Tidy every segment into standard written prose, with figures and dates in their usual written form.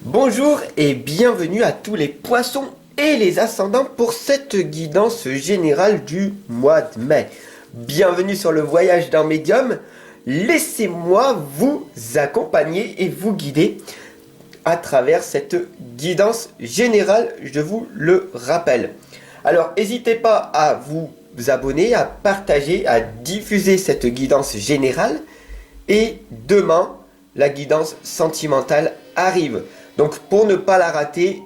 Bonjour et bienvenue à tous les poissons et les ascendants pour cette guidance générale du mois de mai. Bienvenue sur le voyage d'un médium. Laissez-moi vous accompagner et vous guider à travers cette guidance générale, je vous le rappelle. Alors, n'hésitez pas à vous abonner, à partager, à diffuser cette guidance générale. Et demain, la guidance sentimentale arrive. Donc, pour ne pas la rater,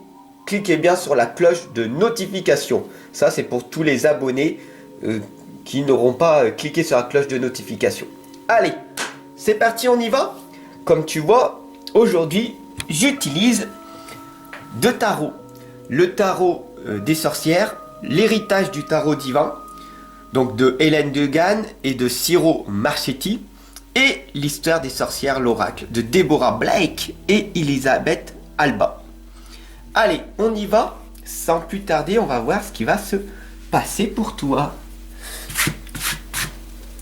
cliquez bien sur la cloche de notification. Ça, c'est pour tous les abonnés qui n'auront pas cliqué sur la cloche de notification. Allez, c'est parti, on y va. Comme tu vois, aujourd'hui, j'utilise deux tarots. Le tarot des sorcières, l'héritage du tarot divin, donc de Hélène Degan et de Ciro Marchetti, et l'histoire des sorcières, l'oracle, de Deborah Blake et Elisabeth Alba. Allez, on y va. Sans plus tarder, on va voir ce qui va se passer pour toi.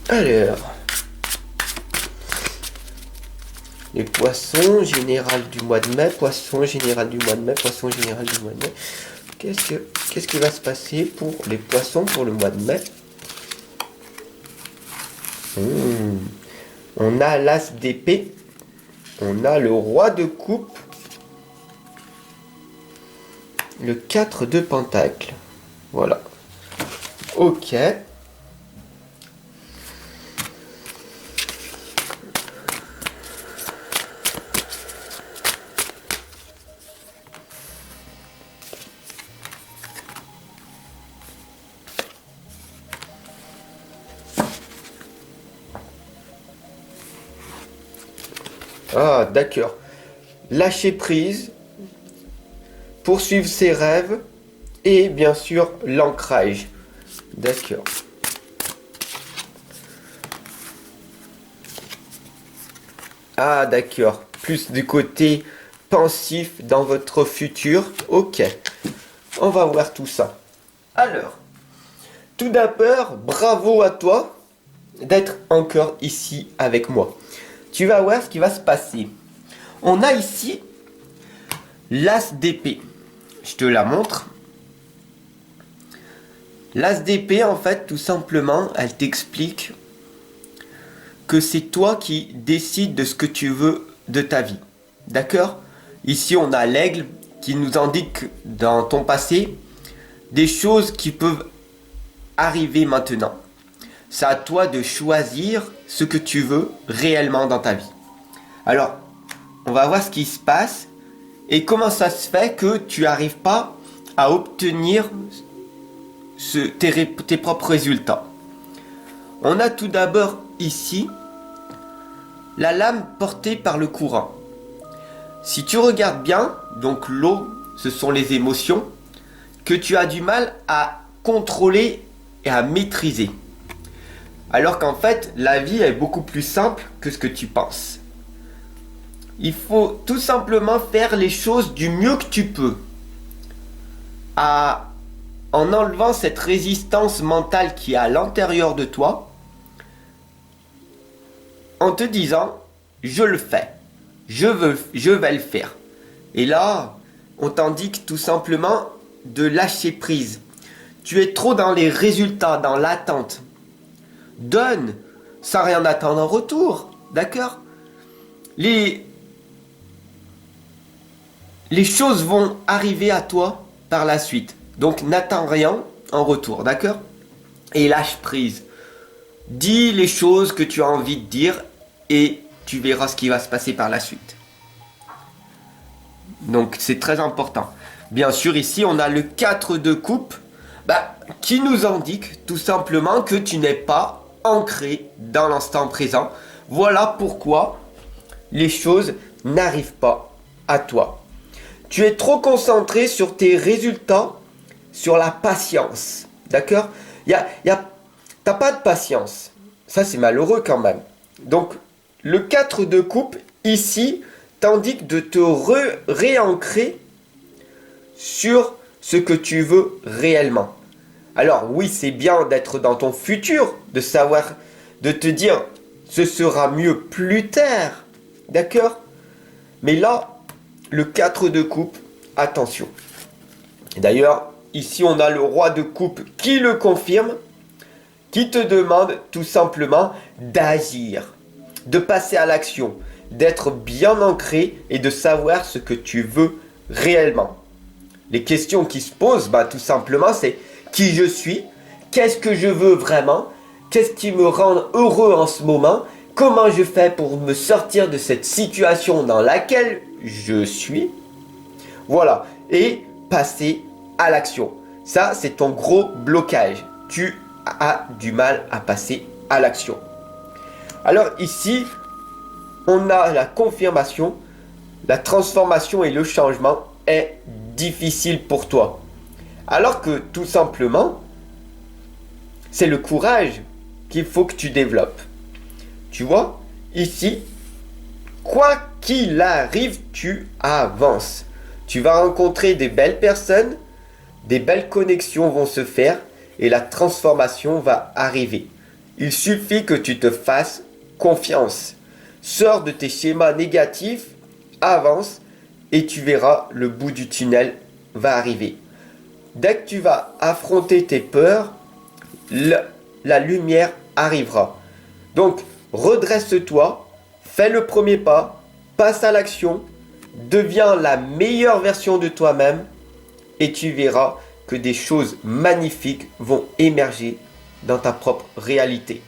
Alors, les poissons général du mois de mai, poissons général du mois de mai, poissons général du mois de mai. Qu'est-ce qui va se passer pour les poissons pour le mois de mai? On a l'as d'épée, on a le roi de coupe, le 4 de pentacle. Voilà. Ok. Ah, d'accord. Lâcher prise, poursuivre ses rêves et bien sûr l'ancrage. D'accord. Ah, d'accord. Plus du côté pensif dans votre futur. Ok. On va voir tout ça. Alors, tout d'abord, bravo à toi d'être encore ici avec moi. Tu vas voir ce qui va se passer. On a ici l'as d'épée. Je te la montre. L'as d'épée, en fait, tout simplement, elle t'explique que c'est toi qui décides de ce que tu veux de ta vie. D'accord? Ici, on a l'aigle qui nous indique dans ton passé des choses qui peuvent arriver maintenant. C'est à toi de choisir ce que tu veux réellement dans ta vie. Alors, on va voir ce qui se passe et comment ça se fait que tu n'arrives pas à obtenir tes propres résultats. On a tout d'abord ici la lame portée par le courant. Si tu regardes bien, donc l'eau, ce sont les émotions que tu as du mal à contrôler et à maîtriser. Alors qu'en fait, la vie est beaucoup plus simple que ce que tu penses. Il faut tout simplement faire les choses du mieux que tu peux. En enlevant cette résistance mentale qui est à l'intérieur de toi. En te disant, je le fais. Je vais le faire. Et là, on t'indique tout simplement de lâcher prise. Tu es trop dans les résultats, dans l'attente. Donne, sans rien attendre en retour, d'accord? Les choses vont arriver à toi par la suite. Donc n'attends rien en retour, d'accord? Et lâche prise. Dis les choses que tu as envie de dire et tu verras ce qui va se passer par la suite. Donc c'est très important. Bien sûr, ici on a le 4 de coupe qui nous indique tout simplement que tu n'es pas ancré dans l'instant présent. Voilà pourquoi les choses n'arrivent pas à toi. Tu es trop concentré sur tes résultats, sur la patience. D'accord? T'as pas de patience. Ça, c'est malheureux quand même. Donc, le 4 de coupe, ici, t'indique de te réancrer sur ce que tu veux réellement. Alors oui, c'est bien d'être dans ton futur, de savoir, de te dire, ce sera mieux plus tard, d'accord? Mais là, le 4 de coupe, attention. D'ailleurs, ici on a le roi de coupe qui le confirme, qui te demande tout simplement d'agir, de passer à l'action, d'être bien ancré et de savoir ce que tu veux réellement. Les questions qui se posent, tout simplement, c'est qui je suis, qu'est-ce que je veux vraiment, qu'est-ce qui me rend heureux en ce moment, comment je fais pour me sortir de cette situation dans laquelle je suis. Voilà, et passer à l'action. Ça, c'est ton gros blocage. Tu as du mal à passer à l'action. Alors ici, on a la confirmation, la transformation et le changement est difficile pour toi. Alors que tout simplement, c'est le courage qu'il faut que tu développes. Tu vois, ici, quoi qu'il arrive, tu avances. Tu vas rencontrer des belles personnes, des belles connexions vont se faire et la transformation va arriver. Il suffit que tu te fasses confiance. Sors de tes schémas négatifs, avance et tu verras le bout du tunnel va arriver. Dès que tu vas affronter tes peurs, la lumière arrivera. Donc, redresse-toi, fais le premier pas, passe à l'action, deviens la meilleure version de toi-même et tu verras que des choses magnifiques vont émerger dans ta propre réalité.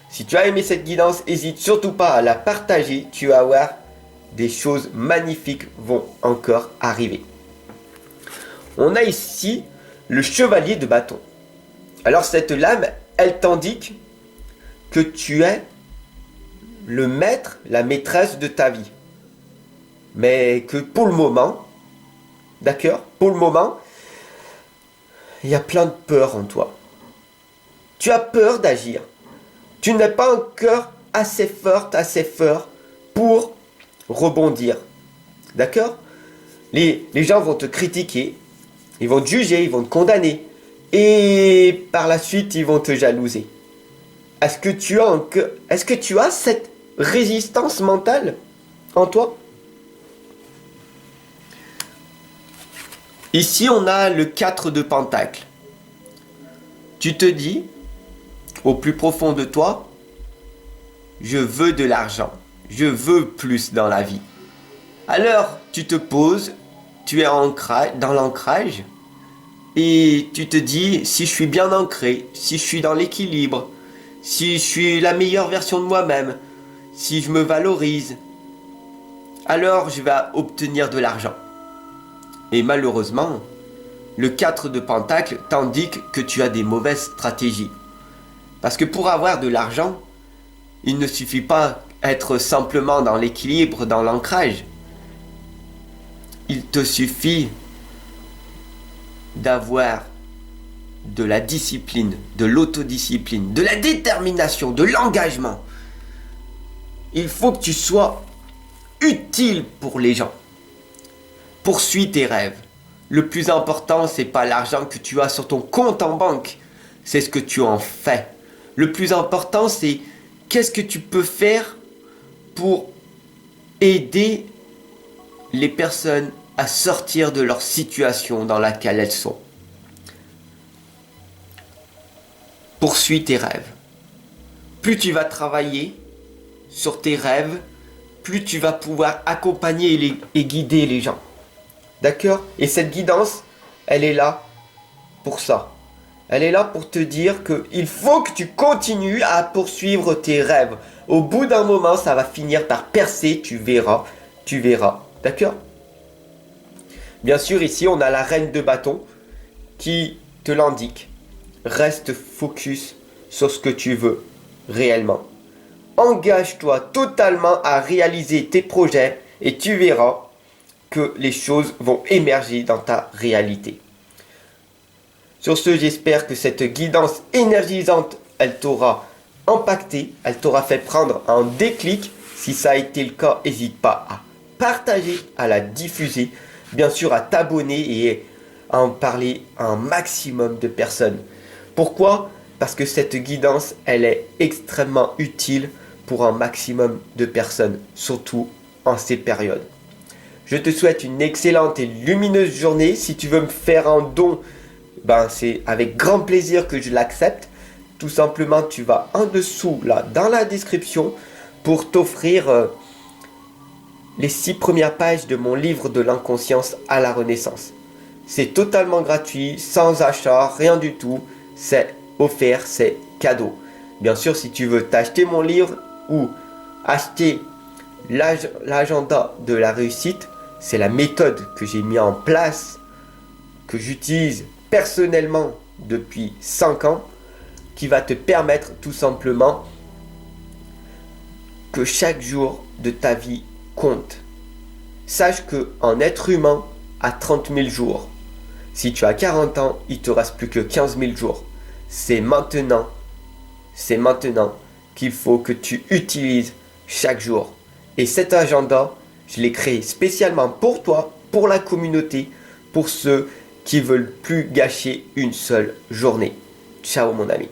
Si tu as aimé cette guidance, n'hésite surtout pas à la partager, tu vas voir des choses magnifiques vont encore arriver. On a ici le chevalier de bâton. Alors cette lame, elle t'indique que tu es le maître, la maîtresse de ta vie. Mais que pour le moment, d'accord, pour le moment, il y a plein de peur en toi. Tu as peur d'agir. Tu n'es pas encore assez forte, assez fort pour rebondir. D'accord? Les gens vont te critiquer, ils vont te juger, ils vont te condamner. Et par la suite, ils vont te jalouser. Est-ce que tu as cette résistance mentale en toi? Ici, on a le 4 de Pentacle. Tu te dis, au plus profond de toi, je veux de l'argent. Je veux plus dans la vie. Alors, tu te poses, tu es dans l'ancrage et tu te dis, si je suis bien ancré, si je suis dans l'équilibre, si je suis la meilleure version de moi-même, si je me valorise, alors je vais obtenir de l'argent. Et malheureusement, le 4 de Pentacle t'indique que tu as des mauvaises stratégies. Parce que pour avoir de l'argent, il ne suffit pas d'être simplement dans l'équilibre, dans l'ancrage. Il te suffit d'avoir de la discipline, de l'autodiscipline, de la détermination, de l'engagement. Il faut que tu sois utile pour les gens. Poursuis tes rêves. Le plus important, c'est pas l'argent que tu as sur ton compte en banque, c'est ce que tu en fais. Le plus important, c'est qu'est-ce que tu peux faire pour aider les personnes à sortir de leur situation dans laquelle elles sont. Poursuis tes rêves. Plus tu vas travailler sur tes rêves, plus tu vas pouvoir accompagner et guider les gens. D'accord? Et cette guidance, elle est là pour ça. Elle est là pour te dire qu'il faut que tu continues à poursuivre tes rêves. Au bout d'un moment, ça va finir par percer, tu verras. D'accord? Bien sûr, ici, on a la reine de bâton qui te l'indique. Reste focus sur ce que tu veux réellement. Engage-toi totalement à réaliser tes projets et tu verras que les choses vont émerger dans ta réalité. Sur ce, j'espère que cette guidance énergisante, elle t'aura impacté, elle t'aura fait prendre un déclic. Si ça a été le cas, n'hésite pas à partager, à la diffuser, bien sûr à t'abonner et à en parler à un maximum de personnes. Pourquoi? Parce que cette guidance, elle est extrêmement utile pour un maximum de personnes, surtout en ces périodes. Je te souhaite une excellente et lumineuse journée. Si tu veux me faire un don, c'est avec grand plaisir que je l'accepte. Tout simplement, tu vas en dessous, là, dans la description, pour t'offrir les 6 premières pages de mon livre de l'inconscience à la renaissance. C'est totalement gratuit, sans achat, rien du tout. C'est offert, c'est cadeau. Bien sûr, si tu veux t'acheter mon livre ou acheter l'agenda de la réussite, c'est la méthode que j'ai mis en place, que j'utilise personnellement depuis 5 ans, qui va te permettre tout simplement que chaque jour de ta vie compte. Sache qu'un être humain a 30 000 jours. Si tu as 40 ans, il te reste plus que 15 000 jours. C'est maintenant qu'il faut que tu utilises chaque jour. Et cet agenda, je l'ai créé spécialement pour toi, pour la communauté, pour ceux qui veulent plus gâcher une seule journée. Ciao mon ami.